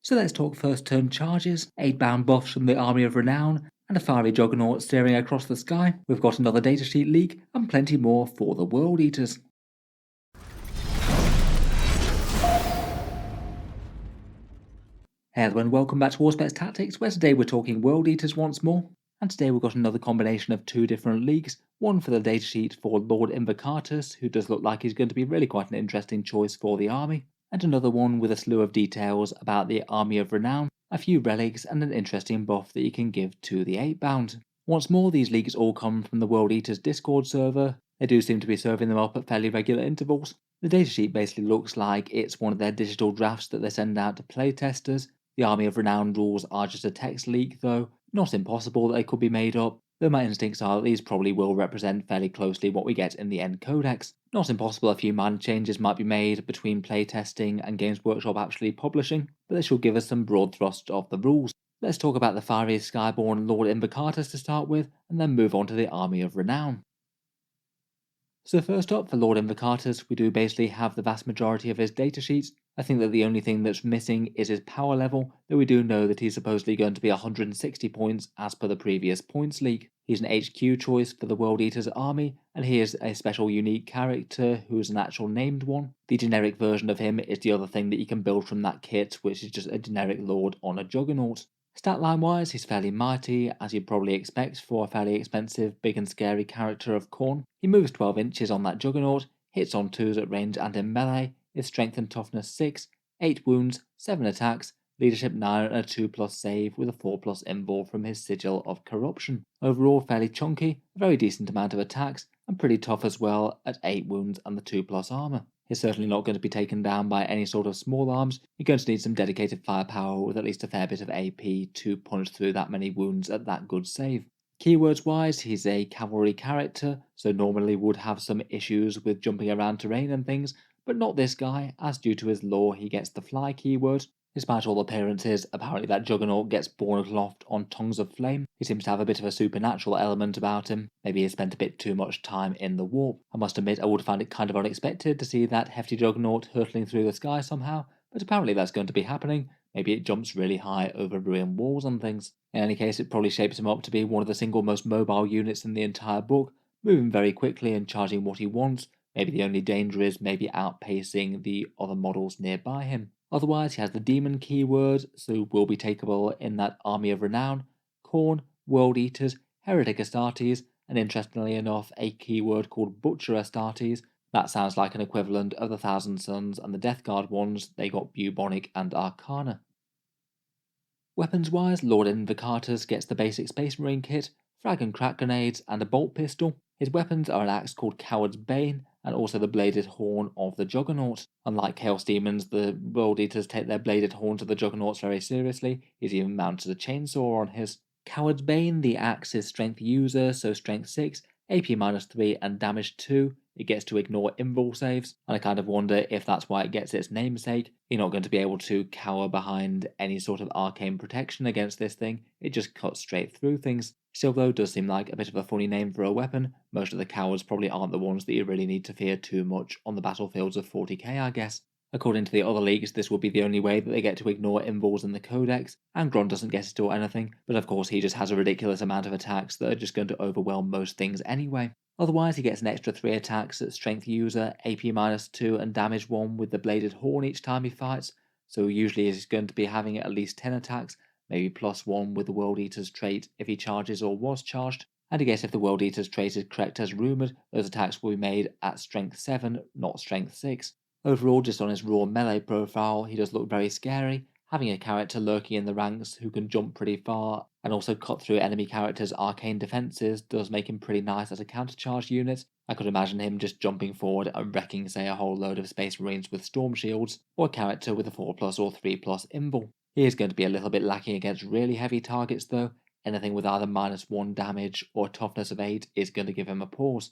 So let's talk first turn charges, 8-bound buffs from the Army of Renown, and a fiery juggernaut steering across the sky. We've got another datasheet leak, and plenty more for the World Eaters. Hello and welcome back to Auspex Tactics, where today we're talking World Eaters once more. And today we've got another combination of two different leaks, one for the datasheet for Lord Invocatus, who does look like he's going to be really quite an interesting choice for the army, and another one with a slew of details about the Army of Renown, a few relics and an interesting buff that you can give to the 8-bound. Once more, these leaks all come from the World Eaters Discord server. They do seem to be serving them up at fairly regular intervals. The datasheet basically looks like it's one of their digital drafts that they send out to playtesters. The Army of Renown rules are just a text leak though, not impossible that they could be made up, though my instincts are that these probably will represent fairly closely what we get in the end codex. Not impossible a few minor changes might be made between playtesting and Games Workshop actually publishing, but they should give us some broad thrust of the rules. Let's talk about the fiery Skyborn Lord Invocatus to start with, and then move on to the Army of Renown. So first up, for Lord Invocatus, we do basically have the vast majority of his datasheets. I think that the only thing that's missing is his power level, though we do know that he's supposedly going to be 160 points as per the previous points leak. He's an HQ choice for the World Eaters army, and he is a special unique character who is an actual named one. The generic version of him is the other thing that you can build from that kit, which is just a generic lord on a juggernaut. Statline wise, he's fairly mighty, as you'd probably expect for a fairly expensive, big and scary character of Khorne. He moves 12 inches on that juggernaut, hits on 2s at range and in melee, is strength and toughness 6, 8 wounds, 7 attacks, leadership 9 and a 2+ save with a 4+ invul from his sigil of corruption. Overall fairly chunky, a very decent amount of attacks, and pretty tough as well at 8 wounds and the 2+ armor. He's certainly not going to be taken down by any sort of small arms. You're going to need some dedicated firepower with at least a fair bit of AP to punch through that many wounds at that good save. Keywords wise, he's a cavalry character, so normally would have some issues with jumping around terrain and things, but not this guy, as due to his lore he gets the fly keyword. Despite all appearances, apparently that juggernaut gets born aloft on tongues of flame. He seems to have a bit of a supernatural element about him. Maybe he spent a bit too much time in the warp. I must admit I would have found it kind of unexpected to see that hefty juggernaut hurtling through the sky somehow, but apparently that's going to be happening. Maybe it jumps really high over ruined walls and things. In any case, it probably shapes him up to be one of the single most mobile units in the entire book, moving very quickly and charging what he wants. Maybe the only danger is maybe outpacing the other models nearby him. Otherwise, he has the demon keyword, so will be takeable in that Army of Renown, Khorne, World Eaters, Heretic Astartes, and interestingly enough, a keyword called Butcher Astartes. That sounds like an equivalent of the Thousand Suns and the Death Guard ones. They got Bubonic and Arcana. Weapons-wise, Lord Invocatus gets the basic Space Marine kit, frag and crack grenades, and a bolt pistol. His weapons are an axe called Coward's Bane, and also the bladed horn of the Juggernaut. Unlike Chaos Demons, the World Eaters take their bladed horns of the Juggernauts very seriously. He's even mounted a chainsaw on his. Coward's Bane, the axe is strength user, so strength 6, AP -3 and damage 2. It gets to ignore invul saves, and I kind of wonder if that's why it gets its namesake. You're not going to be able to cower behind any sort of arcane protection against this thing, it just cuts straight through things. Still though, does seem like a bit of a funny name for a weapon. Most of the cowards probably aren't the ones that you really need to fear too much on the battlefields of 40k, I guess. According to the other leaks, this will be the only way that they get to ignore invuls in the codex, and Gron doesn't get it or anything, but of course he just has a ridiculous amount of attacks that are just going to overwhelm most things anyway. Otherwise, he gets an extra 3 attacks at strength user, AP -2 and damage 1 with the bladed horn each time he fights, so usually he's going to be having at least 10 attacks, maybe +1 with the World Eater's trait if he charges or was charged. And I guess if the World Eater's trait is correct as rumoured, those attacks will be made at strength 7, not strength 6. Overall, just on his raw melee profile, he does look very scary, having a character lurking in the ranks who can jump pretty far and also cut through enemy characters' arcane defences does make him pretty nice as a countercharge unit. I could imagine him just jumping forward and wrecking, say, a whole load of Space Marines with storm shields, or a character with a 4+ or 3+ invul. He is going to be a little bit lacking against really heavy targets though. Anything with either -1 damage or a toughness of 8 is going to give him a pause.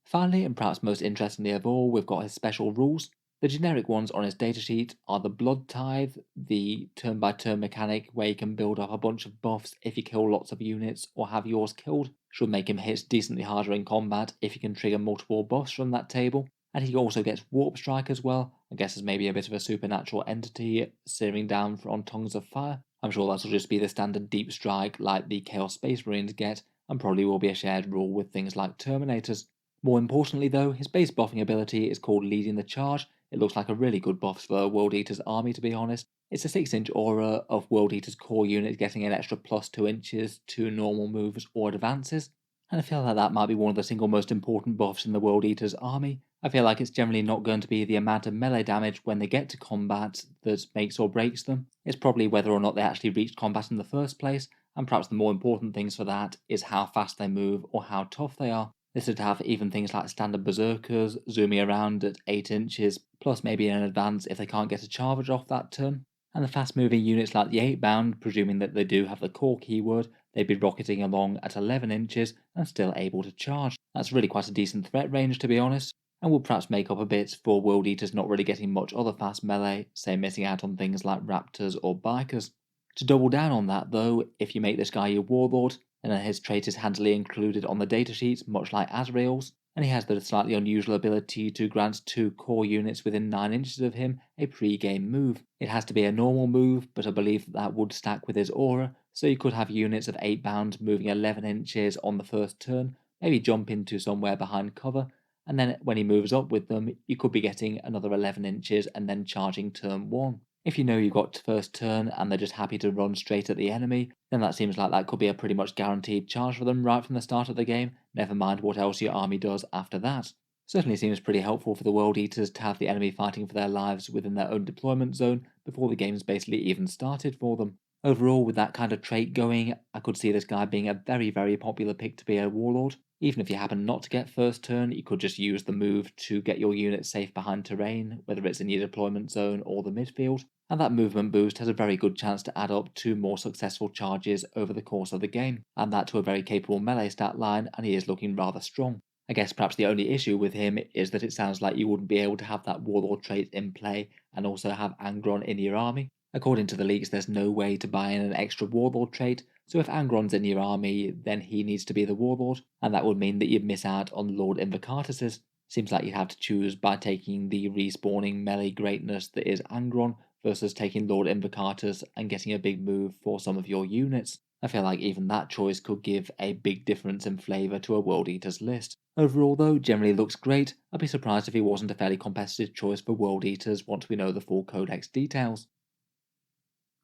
Finally, and perhaps most interestingly of all, we've got his special rules. The generic ones on his datasheet are the Blood Tithe, the turn-by-turn mechanic where you can build up a bunch of buffs if you kill lots of units or have yours killed. Should make him hit decently harder in combat if you can trigger multiple buffs from that table. And he also gets Warp Strike as well, I guess as maybe a bit of a supernatural entity searing down on tongues of fire. I'm sure that'll just be the standard deep strike like the Chaos Space Marines get, and probably will be a shared rule with things like Terminators. More importantly though, his base buffing ability is called Leading the Charge. It looks like a really good buff for World Eater's army, to be honest. It's a 6-inch aura of World Eater's core unit getting an extra plus 2 inches to normal moves or advances, and I feel like that might be one of the single most important buffs in the World Eater's army. I feel like it's generally not going to be the amount of melee damage when they get to combat that makes or breaks them. It's probably whether or not they actually reached combat in the first place, and perhaps the more important things for that is how fast they move or how tough they are. This would have even things like standard berserkers zooming around at 8 inches, plus maybe an advance if they can't get a charge off that turn. And the fast moving units like the Eightbound, presuming that they do have the core keyword, they'd be rocketing along at 11 inches and still able to charge. That's really quite a decent threat range, to be honest, and will perhaps make up a bit for World Eaters not really getting much other fast melee, say missing out on things like Raptors or Bikers. To double down on that though, if you make this guy your Warlord, and then his trait is handily included on the datasheet, much like Azrael's, and he has the slightly unusual ability to grant 2 core units within 9 inches of him a pre-game move. It has to be a normal move, but I believe that would stack with his aura, so you could have units of 8-bound moving 11 inches on the first turn, maybe jump into somewhere behind cover, and then when he moves up with them, you could be getting another 11 inches and then charging turn 1. If you know you got first turn and they're just happy to run straight at the enemy, then that seems like that could be a pretty much guaranteed charge for them right from the start of the game, never mind what else your army does after that. Certainly seems pretty helpful for the World Eaters to have the enemy fighting for their lives within their own deployment zone before the game's basically even started for them. Overall, with that kind of trait going, I could see this guy being a very popular pick to be a Warlord. Even if you happen not to get first turn, you could just use the move to get your unit safe behind terrain, whether it's in your deployment zone or the midfield, and that movement boost has a very good chance to add up to more successful charges over the course of the game, and that to a very capable melee stat line, and he is looking rather strong. I guess perhaps the only issue with him is that it sounds like you wouldn't be able to have that Warlord trait in play and also have Angron in your army. According to the leaks, there's no way to buy in an extra Warlord trait, so if Angron's in your army, then he needs to be the Warlord, and that would mean that you'd miss out on Lord Invocatus's. Seems like you'd have to choose by taking the respawning melee greatness that is Angron versus taking Lord Invocatus and getting a big move for some of your units. I feel like even that choice could give a big difference in flavour to a World Eaters list. Overall though, generally looks great. I'd be surprised if he wasn't a fairly competitive choice for World Eaters once we know the full codex details.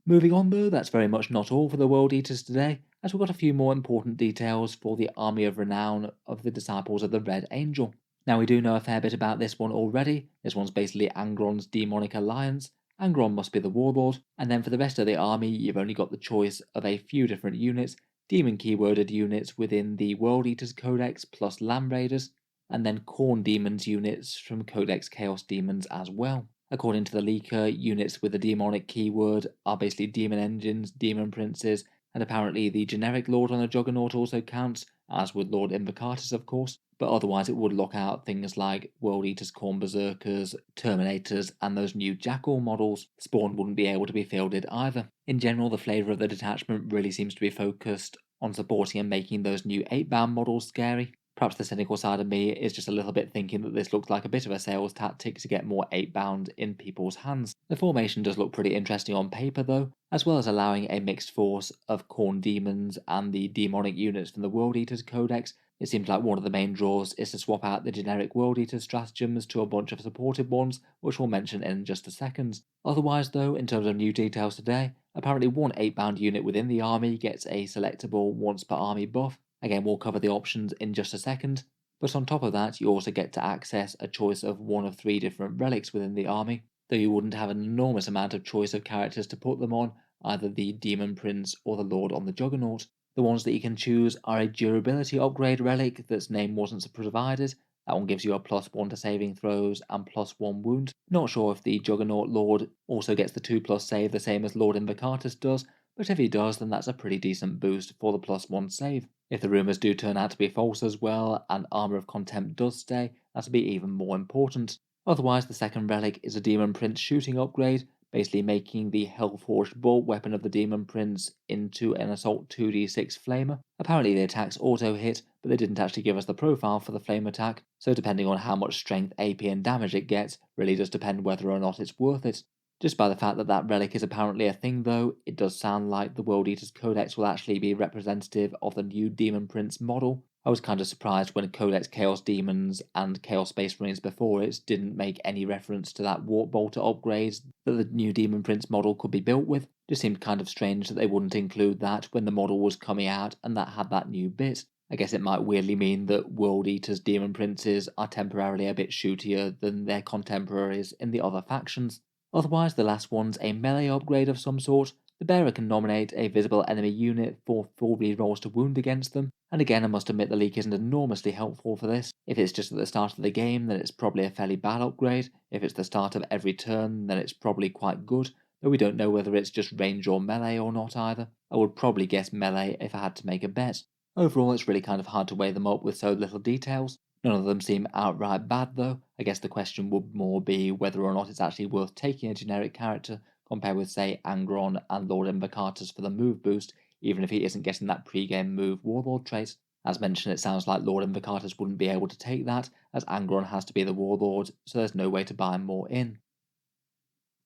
Moving on though, that's very much not all for the World Eaters today, as we've got a few more important details for the Army of Renown of the Disciples of the Red Angel. Now we do know a fair bit about this one already. This one's basically Angron's demonic alliance. Angron must be the warlord, and then for the rest of the army you've only got the choice of a few different units, demon keyworded units within the World Eaters Codex plus Lamb Raiders, and then Khorne Demons units from Codex Chaos Demons as well. According to the leaker, units with a demonic keyword are basically demon engines, demon princes, and apparently the generic Lord on the Juggernaut also counts, as would Lord Invocatus of course, but otherwise it would lock out things like World Eaters, Khorne Berserkers, Terminators, and those new Jackal models. Spawn wouldn't be able to be fielded either. In general, the flavour of the detachment really seems to be focused on supporting and making those new 8-bound models scary. Perhaps the cynical side of me is just a little bit thinking that this looks like a bit of a sales tactic to get more 8-bound in people's hands. The formation does look pretty interesting on paper though, as well as allowing a mixed force of Khorne Demons and the demonic units from the World Eaters Codex. It seems like one of the main draws is to swap out the generic World Eaters stratagems to a bunch of supported ones, which we'll mention in just a second. Otherwise though, in terms of new details today, apparently one 8-bound unit within the army gets a selectable once per army buff. Again, we'll cover the options in just a second, but on top of that, you also get to access a choice of one of 3 different relics within the army, though you wouldn't have an enormous amount of choice of characters to put them on, either the Demon Prince or the Lord on the Juggernaut. The ones that you can choose are a durability upgrade relic that's name wasn't provided. That one gives you a +1 to saving throws and +1 wound. Not sure if the Juggernaut Lord also gets the 2+ save the same as Lord Invocatus does, but if he does, then that's a pretty decent boost for the +1 save. If the rumours do turn out to be false as well, and Armour of Contempt does stay, that'll be even more important. Otherwise, the second relic is a Demon Prince shooting upgrade, basically making the Hellforged bolt weapon of the Demon Prince into an Assault 2d6 flamer. Apparently the attacks auto hit, but they didn't actually give us the profile for the flame attack, so depending on how much strength, AP and damage it gets, really does depend whether or not it's worth it. Just by the fact that that relic is apparently a thing though, it does sound like the World Eaters Codex will actually be representative of the new Demon Prince model. I was kind of surprised when Codex Chaos Demons and Chaos Space Marines before it didn't make any reference to that Warp Bolter upgrade that the new Demon Prince model could be built with. Just seemed kind of strange that they wouldn't include that when the model was coming out and that had that new bit. I guess it might weirdly mean that World Eaters Demon Princes are temporarily a bit shootier than their contemporaries in the other factions. Otherwise, the last one's a melee upgrade of some sort. The bearer can nominate a visible enemy unit for 4 rerolls to wound against them, and again I must admit the leak isn't enormously helpful for this. If it's just at the start of the game, then it's probably a fairly bad upgrade. If it's the start of every turn, then it's probably quite good, though we don't know whether it's just range or melee or not either. I would probably guess melee if I had to make a bet. Overall, it's really kind of hard to weigh them up with so little details. None of them seem outright bad though. I guess the question would more be whether or not it's actually worth taking a generic character compared with say Angron and Lord Invocatus for the move boost, even if he isn't getting that pre-game move Warlord trait. As mentioned, it sounds like Lord Invocatus wouldn't be able to take that, as Angron has to be the Warlord, so there's no way to buy more in.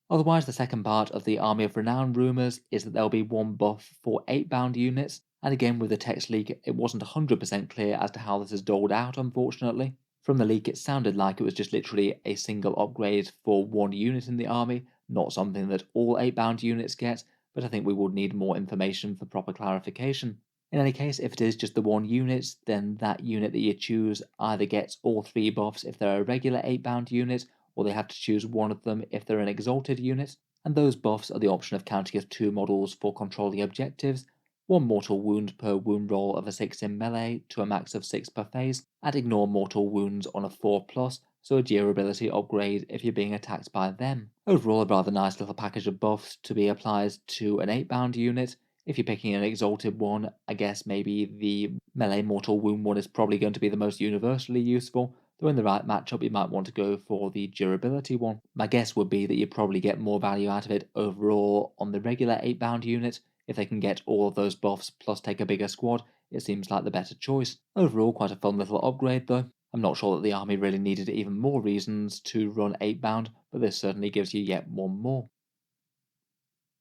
Otherwise, the second part of the Army of Renown rumours is that there'll be one buff for 8-bound units, and again with the text leak it wasn't 100% clear as to how this is doled out unfortunately. From the leak it sounded like it was just literally a single upgrade for one unit in the army, not something that all 8-bound units get, but I think we would need more information for proper clarification. In any case, if it is just the one unit, then that unit that you choose either gets all 3 buffs if they're a regular 8-bound unit, or they have to choose one of them if they're an exalted unit, and those buffs are the option of counting as 2 models for controlling objectives, 1 mortal wound per wound roll of a 6 in melee to a max of 6 per phase, and ignore mortal wounds on a 4+, so a durability upgrade if you're being attacked by them. Overall, a rather nice little package of buffs to be applied to an 8-bound unit. If you're picking an exalted one, I guess maybe the melee mortal wound one is probably going to be the most universally useful, though in the right matchup you might want to go for the durability one. My guess would be that you probably get more value out of it overall on the regular 8-bound unit. If they can get all of those buffs plus take a bigger squad, it seems like the better choice. Overall, quite a fun little upgrade though. I'm not sure that the army really needed even more reasons to run 8-bound, but this certainly gives you yet one more.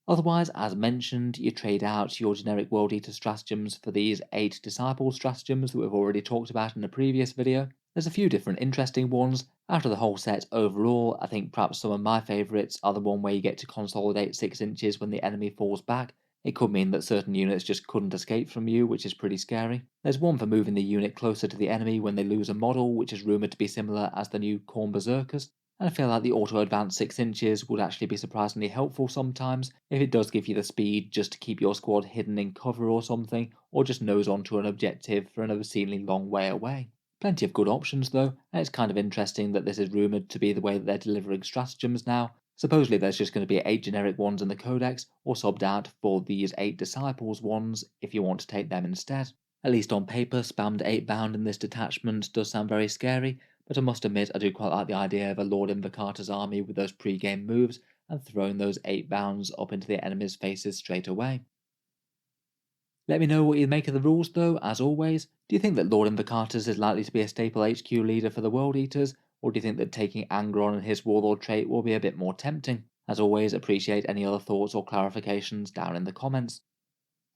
Otherwise, as mentioned, you trade out your generic World Eater stratagems for these 8 Disciple stratagems that we've already talked about in a previous video. There's a few different interesting ones. Out of the whole set overall, I think perhaps some of my favourites are the one where you get to consolidate 6 inches when the enemy falls back. It could mean that certain units just couldn't escape from you, which is pretty scary. There's one for moving the unit closer to the enemy when they lose a model, which is rumoured to be similar as the new Khorne Berserkers. And I feel like the auto advance 6 inches would actually be surprisingly helpful sometimes if it does give you the speed just to keep your squad hidden in cover or something, or just nose onto an objective for an obscenely long way away. Plenty of good options though, and it's kind of interesting that this is rumoured to be the way that they're delivering stratagems now. Supposedly there's just going to be 8 generic ones in the codex, or subbed out for these 8 disciples ones if you want to take them instead. At least on paper, spammed 8-bound in this detachment does sound very scary, but I must admit I do quite like the idea of a Lord Invocatus army with those pre-game moves and throwing those 8-bounds up into the enemy's faces straight away. Let me know what you make of the rules though, as always. Do you think that Lord Invocatus is likely to be a staple HQ leader for the World Eaters, or do you think that taking Angron and his Warlord trait will be a bit more tempting? As always, appreciate any other thoughts or clarifications down in the comments.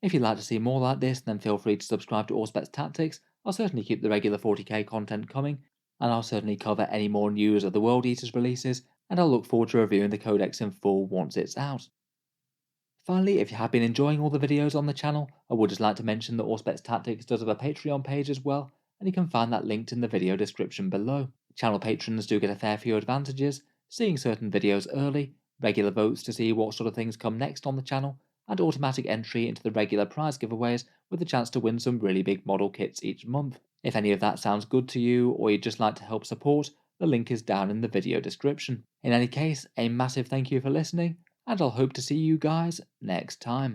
If you'd like to see more like this, then feel free to subscribe to Auspex Tactics. I'll certainly keep the regular 40k content coming, and I'll certainly cover any more news of the World Eaters releases, and I'll look forward to reviewing the codex in full once it's out. Finally, if you have been enjoying all the videos on the channel, I would just like to mention that Auspex Tactics does have a Patreon page as well, and you can find that linked in the video description below. Channel patrons do get a fair few advantages, seeing certain videos early, regular votes to see what sort of things come next on the channel, and automatic entry into the regular prize giveaways with a chance to win some really big model kits each month. If any of that sounds good to you, or you'd just like to help support, the link is down in the video description. In any case, a massive thank you for listening, and I'll hope to see you guys next time.